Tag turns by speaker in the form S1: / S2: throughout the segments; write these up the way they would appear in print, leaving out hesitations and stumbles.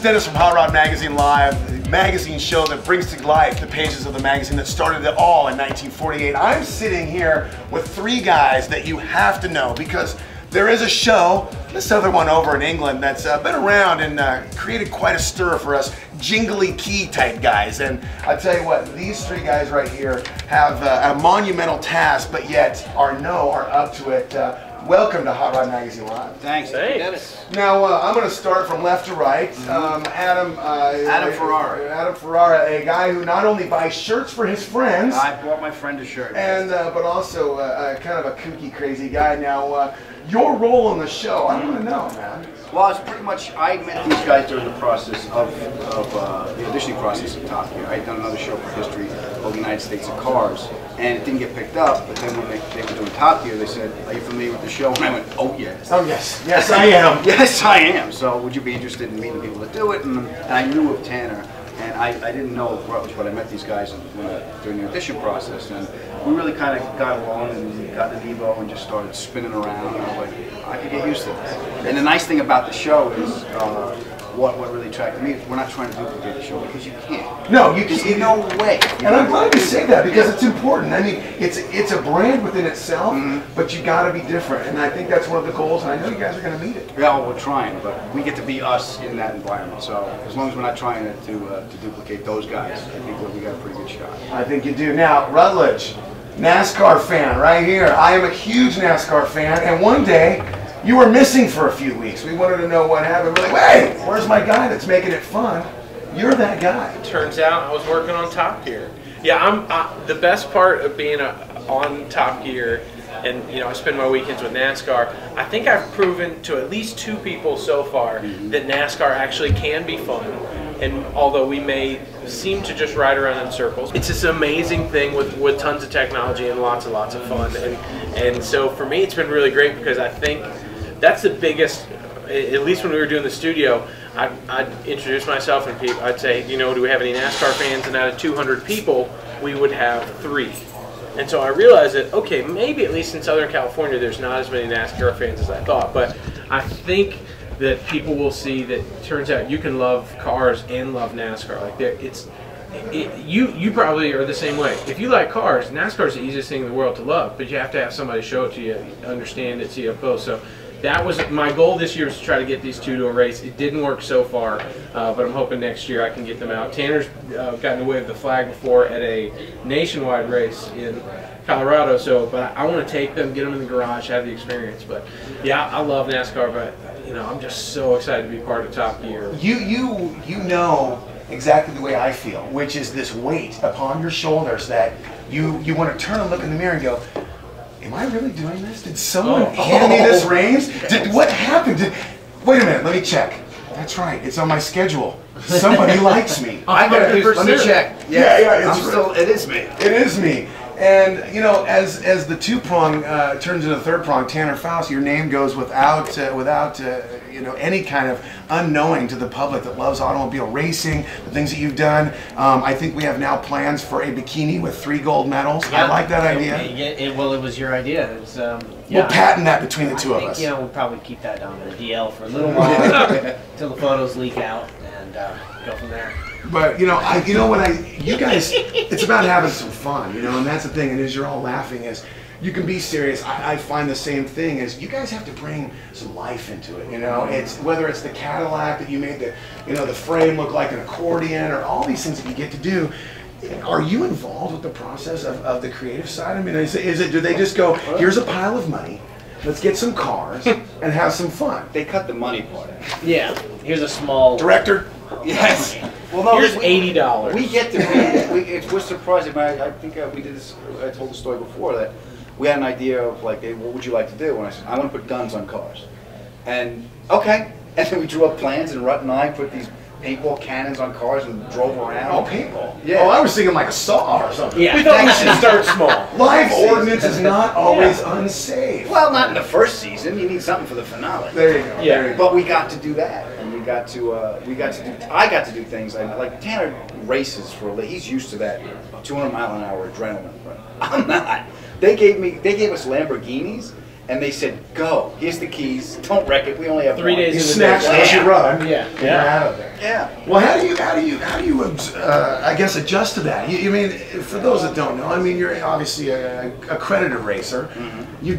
S1: Dennis from Hot Rod Magazine Live, the magazine show that brings to life the pages of the magazine that started it all in 1948. I'm sitting here with three guys that you have to know because there is a show, this other one over in England, that's been around and created quite a stir for us jingly key type guys. And I tell you what, these three guys right here have a monumental task, but yet are up to it. Welcome to Hot Rod Magazine Live.
S2: Thanks. Dennis.
S1: Now, I'm going to start from left to right. Adam
S2: Ferrara.
S1: Adam Ferrara, a guy who not only buys shirts for his friends.
S2: I bought my friend a shirt.
S1: And, but also kind of a kooky, crazy guy. Now, your role on the show, I want to know, man.
S2: Well, it's pretty much, I met these guys during the process of the auditioning process of Top Gear. I had done another show for history of the United States of Cars, and it didn't get picked up, but then when they were doing Top Gear, they said, are you familiar with the show? And I went, oh yes.
S1: Oh yes, yes I am.
S2: Yes, I am. So would you be interested in meeting people that do it? And I knew of Tanner, and I didn't know of Rutledge, but I met these guys during the audition process, and we really kind of got along and got the Evo and just started spinning around. And I was like, I could get used to this. And the nice thing about the show is, what really attracted me is we're not trying to duplicate the show because you can't.
S1: No, you can't.
S2: There's no way.
S1: And I'm glad you say that because it's important. I mean, it's a brand within itself, but you got to be different. And I think that's one of the goals. And I know you guys are going to meet it.
S2: Yeah, well, we're trying, but we get to be us in that environment. So as long as we're not trying to duplicate those guys, I think that we got a pretty good shot. I
S1: think you do. Now, Rutledge, NASCAR fan right here. I am a huge NASCAR fan, and one day you were missing for a few weeks. We wanted to know what happened. We're like, hey, where's my guy that's making it fun? You're that guy.
S3: Turns out I was working on Top Gear. Yeah, the best part of being on Top Gear, and I spend my weekends with NASCAR. I think I've proven to at least two people so far that NASCAR actually can be fun. And although we may seem to just ride around in circles, it's this amazing thing with tons of technology and lots of fun. And so for me, it's been really great because I think that's the biggest, at least when we were doing the studio, I'd introduce myself and people, I'd say, do we have any NASCAR fans? And out of 200 people, we would have 3. And so I realized that, okay, maybe at least in Southern California, there's not as many NASCAR fans as I thought. But I think that people will see that it turns out you can love cars and love NASCAR. Like you probably are the same way. If you like cars, NASCAR is the easiest thing in the world to love, but you have to have somebody show it to you, understand it, see it up close. So that was my goal this year, was to try to get these two to a race. It didn't work so far, but I'm hoping next year I can get them out. Tanner's gotten away with the flag before at a nationwide race in Colorado, but I want to take them, get them in the garage, have the experience. But yeah, I love NASCAR, but I'm just so excited to be part of Top Gear.
S1: You know exactly the way I feel, which is this weight upon your shoulders that you want to turn and look in the mirror and go, am I really doing this? Did someone hand me this reins? What happened? Wait a minute, let me check. That's right, it's on my schedule. Somebody likes me.
S2: I gotta do, let me check.
S1: Yeah,
S2: it is me.
S1: It is me. And as the two-prong turns into the third prong, Tanner Foust, your name goes without any kind of unknowing to the public that loves automobile racing, the things that you've done. I think we have now plans for a bikini with 3 gold medals. Yeah. I like that idea.
S4: Well, it was your idea.
S1: We'll patent that between the two of us.
S4: We'll probably keep that on the DL for a little while until the photos leak out and go from there.
S1: But you guys, it's about having some fun, and that's the thing. And as you're all laughing, is you can be serious. I find the same thing. Is you guys have to bring some life into it. It's whether it's the Cadillac that you made the frame look like an accordion, or all these things that you get to do. Are you involved with the process of the creative side? I mean, do they just go, here's a pile of money, let's get some cars and have some fun?
S2: They cut the money part out.
S4: Yeah. Here's a small
S1: director.
S2: Yes. Well, no,
S3: here's $80.
S2: We get to. We're surprised. I think we did this. I told the story before that we had an idea of like, hey, what would you like to do? And I said, I want to put guns on cars. And okay. And then we drew up plans, and Rut and I put these paintball cannons on cars and drove around.
S1: Oh, paintball?
S2: Yeah.
S1: Oh, I was thinking like a saw or something.
S3: Yeah. We thought we should start small.
S1: Live ordnance is not always unsafe.
S2: Well, not in the first season. You need something for the finale.
S1: There you go.
S2: Yeah. But we got to do that. I got to do things like Tanner races for a living. He's used to that 200-mile-an-hour adrenaline. Right? I'm not. They gave us Lamborghinis, and they said, "Go. Here's the keys. Don't wreck it. We only have
S3: 3
S2: one."
S3: days in the
S1: Snatch
S3: day.
S1: what you run.
S4: Yeah.
S1: And you're out of there.
S2: Yeah.
S1: Well, how do you I guess adjust to that? You mean, for those that don't know, I mean, you're obviously a accredited racer. You've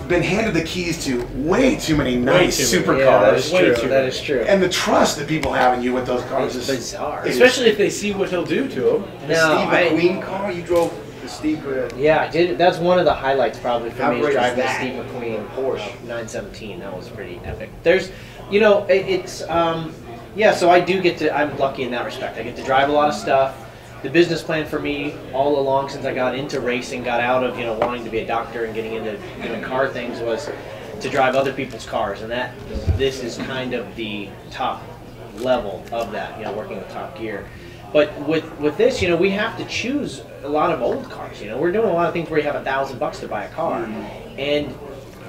S1: been handed the keys to way too many nice supercars.
S4: Yeah, that is true. That is true.
S1: And the trust that people have in you with those cars is
S4: bizarre.
S3: Especially if they see what he'll do to them.
S2: The Steve McQueen car you drove. The Steve.
S4: Yeah, I did. That's one of the highlights probably for
S2: How
S4: me, is
S2: great is
S4: driving the
S2: that?
S4: Steve McQueen Porsche 917. That was pretty epic. There's, you know, it's yeah. So I do get to. I'm lucky in that respect. I get to drive a lot of stuff. The business plan for me all along since I got into racing, got out of, you know, wanting to be a doctor and getting into doing car things, was to drive other people's cars, and this is kind of the top level of that, you know, working with Top Gear. But with this, you know, we have to choose a lot of old cars. You know, we're doing a lot of things where you have $1,000 to buy a car, and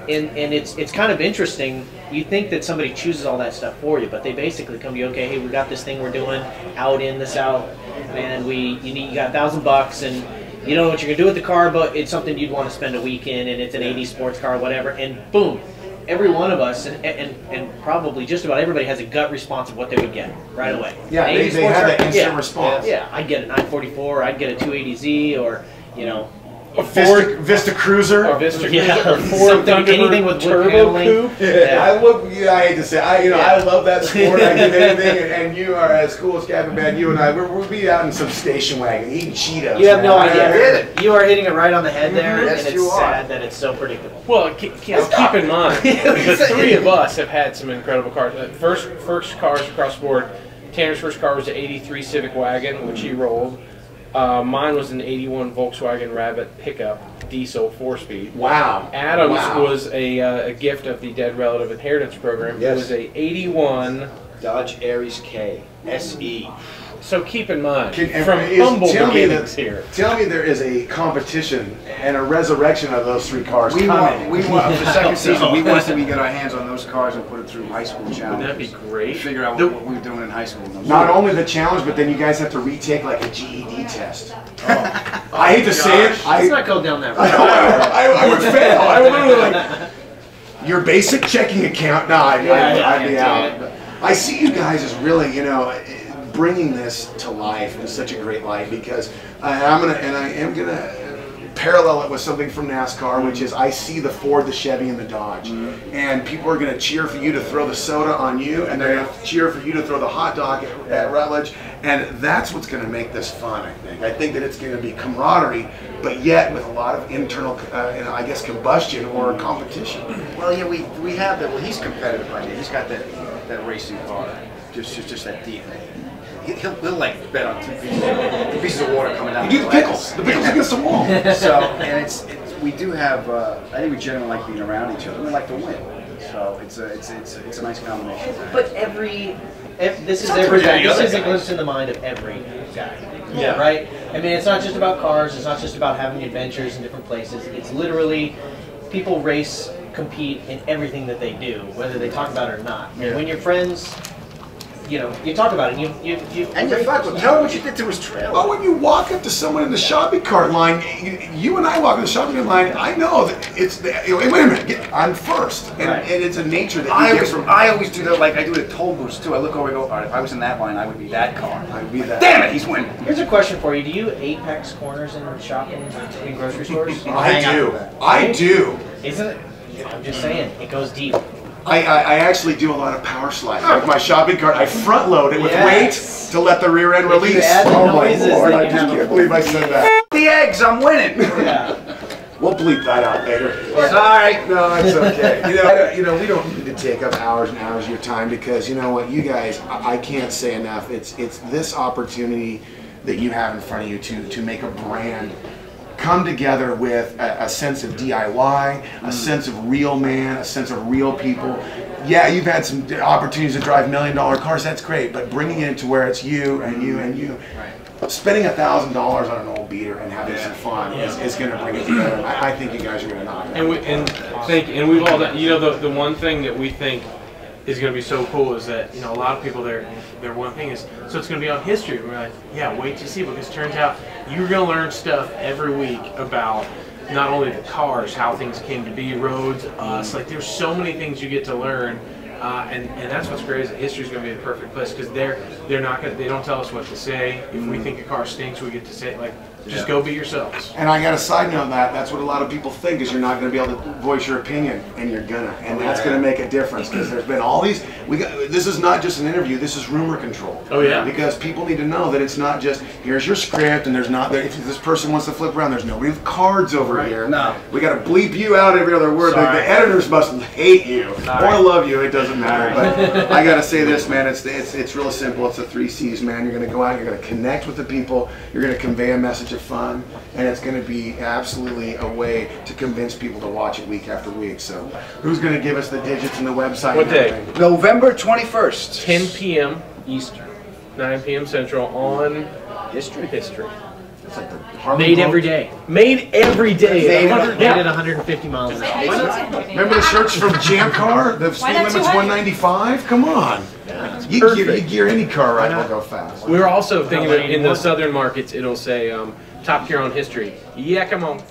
S4: it's kind of interesting. You think that somebody chooses all that stuff for you, but they basically come to you, okay, hey, we got this thing we're doing out in the South, and you got $1,000, and you don't know what you're gonna do with the car, but it's something you'd want to spend a week in, and it's an '80s sports car, whatever, and boom. Every one of us, and probably just about everybody, has a gut response of what they would get right away.
S1: Yeah, they have that instant response.
S4: Yeah, I'd get a 944, I'd get a 280Z, or, you know,
S1: a Vista Cruiser.
S3: Or Vista Cruiser.
S4: Yeah,
S3: Or Ford
S4: anything with
S3: turbo
S4: handling.
S3: coupe.
S1: Yeah. I hate to say, I love that sport. I do anything, and you are as cool as Captain Bad. You and I, we'll be out in some station wagon eating Cheetos.
S4: You have no
S1: man.
S4: idea. You are hitting it right on the head there,
S2: Yes,
S4: and
S2: you
S4: it's
S2: are.
S4: sad that it's so predictable.
S3: Well, keep in mind, the three of us have had some incredible cars. First cars across the board. Tanner's first car was an '83 Civic wagon, which he rolled. Mine was an '81 Volkswagen Rabbit pickup, diesel 4-speed.
S1: Wow.
S3: Adam's
S1: Wow.
S3: was a gift of the Dead Relative Inheritance Program.
S2: Yes.
S3: It was a '81.
S2: Dodge Aries K SE.
S3: So keep in mind,
S1: Can-
S3: from humble
S1: tell me
S3: beginnings
S1: that-
S3: here.
S1: Tell me there is a competition and a resurrection of those three cars
S2: We
S1: coming.
S2: want for the second season. We want to get our hands on those cars and put it through high school challenges.
S3: Wouldn't that be great?
S2: Figure out what we were doing in high school.
S1: Not only the challenge, but then you guys have to retake like a GED test. I hate to say it.
S4: Let's not go down that road.
S1: I would fail. I would literally like your basic checking account. No, I'd be out. I see you guys as really, you know, bringing this to life in such a great light, because I am gonna parallel it with something from NASCAR, which is I see the Ford, the Chevy, and the Dodge, and people are gonna cheer for you to throw the soda on you, and they're gonna cheer for you to throw the hot dog at Rutledge, and that's what's gonna make this fun. I think that it's gonna be camaraderie, but yet with a lot of internal, I guess, combustion or competition.
S2: Well, yeah, we have that. Well, he's competitive right here. He's got that racing car, just that DNA. He'll like bet on two pieces of water coming down.
S1: You do the pickles against the wall.
S2: So, and we do have. I think we generally like being around each other. We like to win. So it's a nice combination.
S4: But this is every guy. This goes in the mind of every guy.
S3: Yeah.
S4: Right? I mean, it's not just about cars. It's not just about having adventures in different places. It's literally people race, compete in everything that they do, whether they talk about it or not.
S3: Yeah.
S4: When you're friends, you know, you talk about it. And you
S2: fuck with him. Tell him what you did to his trailer.
S1: Well, when you walk up to someone in the shopping cart line, you and I walk in the shopping cart line, I know that it's the, wait a minute, I'm first. And,
S4: Right.
S1: and it's a nature that you get from...
S2: I always do that, like I do it at toll booths too. I look over and go, all right, if I was in that line, I would be that car.
S1: I'd be that.
S2: Damn it, he's winning.
S4: Here's a question for you. Do you apex corners in shopping in grocery stores?
S1: I do.
S4: Isn't it? I'm just saying, it goes deep.
S1: I actually do a lot of power sliding. With my shopping cart, I front load it with
S4: Yes.
S1: weight to let the rear end
S4: If you
S1: release.
S4: add the
S1: Oh my
S4: noises,
S1: Lord,
S4: then
S1: I
S4: you
S1: just
S4: have a-
S1: can't believe I said that.
S2: The eggs, I'm winning.
S4: Yeah.
S1: We'll bleep that out later.
S2: Sorry.
S1: No, it's okay. You know, we don't need to take up hours and hours of your time, because you know what, you guys, I can't say enough. It's this opportunity that you have in front of you to make a brand come together with a sense of DIY, a sense of real man, a sense of real people. Yeah, you've had some opportunities to drive $1 million cars, that's great, but bringing it to where it's you and you and you. Right. Spending $1,000 on an old beater and having some fun is going to bring it together. I think you guys are going to knock it out.
S3: And we've all done, you know, the one thing that we think is going to be so cool is that, you know, a lot of people, their one thing is, so it's going to be on history. We're like, yeah, wait to see, because it turns out you're going to learn stuff every week about, not only the cars, how things came to be, roads, us. Like there's so many things you get to learn. And that's what's great is that history's going to be the perfect place because they're not going they don't tell us what to say. If we think a car stinks, we get to say like just go be yourselves.
S1: And I got a side note on that. That's what a lot of people think is you're not going to be able to voice your opinion, and you're gonna, and that's going to make a difference because there's been all these. This is not just an interview. This is rumor control.
S3: Oh yeah.
S1: Because people need to know that it's not just here's your script, and there's not. If this person wants to flip around, there's nobody with cards over here.
S2: No.
S1: We got to bleep you out every other word. The editors must hate you or love you. It doesn't matter. But I got to say this, man. It's real simple. It's the 3 C's, man. You're going to go out. You're going to connect with the people. You're going to convey a message of fun, and it's going to be absolutely a way to convince people to watch it week after week. So, who's going to give us the digits and the website?
S3: What day?
S2: November 21st.
S3: 10 p.m. Eastern, 9 p.m. Central on History.
S1: It's like the
S4: Made every day.
S3: Made every day.
S4: Made at 150 miles an hour.
S1: Remember the shirts from Jam Car? The speed limit's 195? Come on. You gear any car right, will go fast.
S3: We were also thinking that in the southern markets, it'll say Top Gear on History. Yeah, come on.